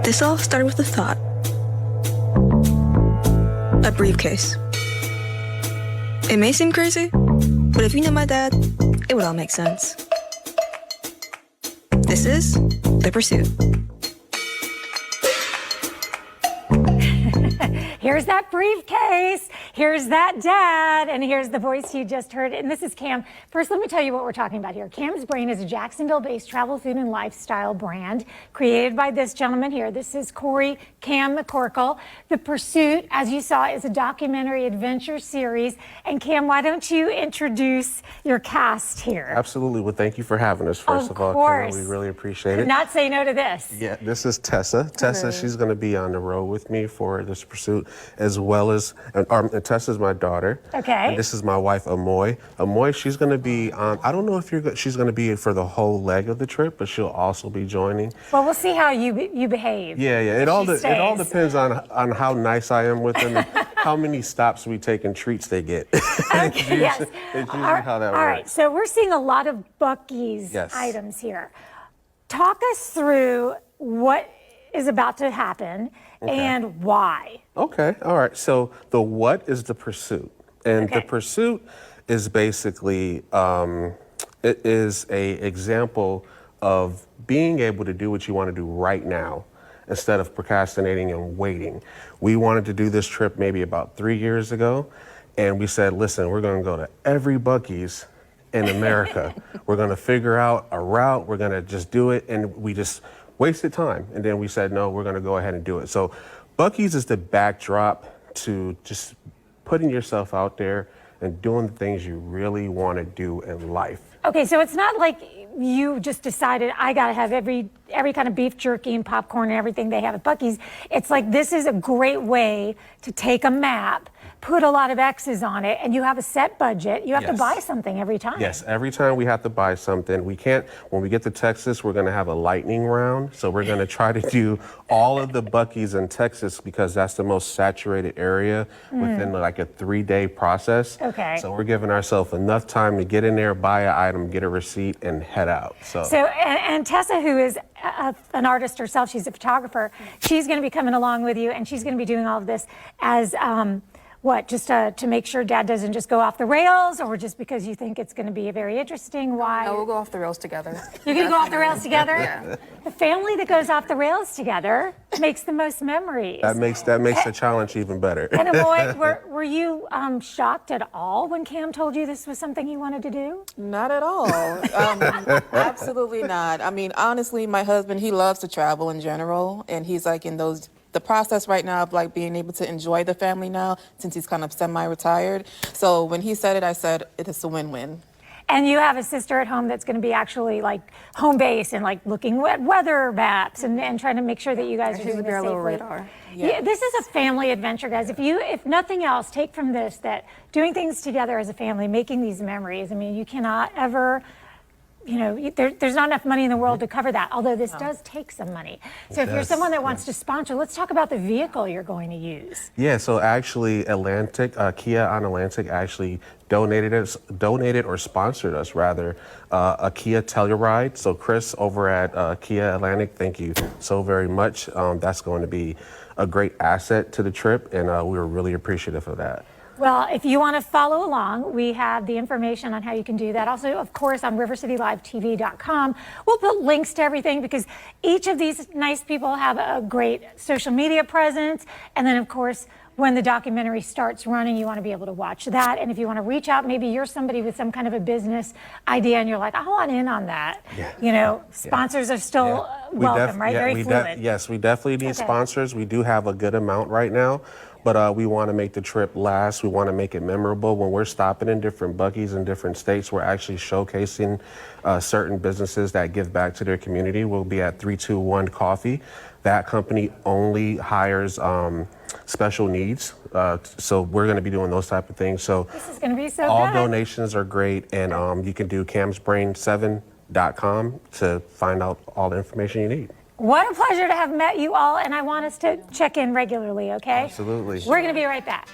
This all started with a thought. A briefcase. It may seem crazy, but if you know my dad, it would all make sense. This is The Pursuit. Here's that briefcase, here's that dad, and here's the voice you just heard. And this is Cam. First, let me tell you what we're talking about here. Cam's Brain is a Jacksonville-based travel, food, and lifestyle brand created by this gentleman here. This is Corey Cam McCorkle. The Pursuit, as you saw, is a documentary adventure series. And Cam, why don't you introduce your cast here? Absolutely. Well, thank you for having us, first of all, Cam. We really appreciate it. Could not say no to this. Yeah, this is Tessa. Tessa, she's going to be on the road with me for this Pursuit, as well as, Tessa's my daughter. Okay. And this is my wife, Amoy. Amoy, she's going to be, I don't know if she's going to be for the whole leg of the trip, but she'll also be joining. Well, we'll see how you behave. Yeah. It all depends on how nice I am with them and how many stops we take and treats they get. Okay, yes. It's usually how that works. All right, so we're seeing a lot of Buc-ee's items here. Talk us through what is about to happen and why. Okay, all right. So the what is the Pursuit? And the Pursuit is basically, it is a example of being able to do what you want to do right now instead of procrastinating and waiting. We wanted to do this trip maybe about 3 years ago, and we said, listen, we're going to go to every Buc-ee's in America. We're going to figure out a route. We're going to just do it. And we just wasted time. And then we said, no, we're going to go ahead and do it. So Buc-ee's is the backdrop to just putting yourself out there and doing the things you really want to do in life. Okay, so it's not like you just decided I got to have every kind of beef jerky and popcorn and everything they have at Buc-ee's. It's like this is a great way to take a map, put a lot of X's on it, and you have a set budget. You have to buy something every time. Yes, every time we have to buy something. We can't, when we get to Texas, we're going to have a lightning round. So we're going to try to do all of the Buc-ee's in Texas because that's the most saturated area within like a 3-day process. Okay. So we're giving ourselves enough time to get in there, buy an item, get a receipt, and head out. So and Tessa, who is an artist herself, she's a photographer, she's going to be coming along with you, and she's going to be doing all of this as just to make sure Dad doesn't just go off the rails, or just because you think it's going to be very interesting? Why? No, we'll go off the rails together. You're going to go off the rails together? Yeah. The family that goes off the rails together makes the most memories. That makes the challenge even better. And Amoy, were you shocked at all when Cam told you this was something he wanted to do? Not at all. Absolutely not. I mean, honestly, my husband, he loves to travel in general, and he's like in the process right now of like being able to enjoy the family now since he's kind of semi-retired. So when he said it, I said it is a win-win. And you have a sister at home that's going to be actually like home base and like looking at weather maps and trying to make sure that you guys are doing this safely. Radar. Yeah, this is a family adventure, guys. If nothing else, take from this that doing things together as a family, making these memories. I mean, you cannot ever. There's not enough money in the world to cover that, although this does take some money. So if you're someone that wants to sponsor, let's talk about the vehicle you're going to use. Yeah, so actually Kia on Atlantic actually donated or sponsored us rather, a Kia Telluride. So Chris over at Kia Atlantic, thank you so very much. That's going to be a great asset to the trip, and we were really appreciative of that. Well, if you want to follow along, we have the information on how you can do that. Also, of course, on rivercitylivetv.com, we'll put links to everything because each of these nice people have a great social media presence. And then, of course, when the documentary starts running, you want to be able to watch that. And if you want to reach out, maybe you're somebody with some kind of a business idea and you're like, I want in on that. Yeah. Sponsors are still welcome, right? Very fluid. Yes, we definitely need sponsors. We do have a good amount right now. But we want to make the trip last. We want to make it memorable. When we're stopping in different Buc-ee's in different states, we're actually showcasing certain businesses that give back to their community. We'll be at 321 Coffee. That company only hires special needs. So we're going to be doing those type of things. So this is going to be so all good. donations are great. And you can do camsbrain7.com to find out all the information you need. What a pleasure to have met you all, and I want us to check in regularly, okay? Absolutely. We're going to be right back.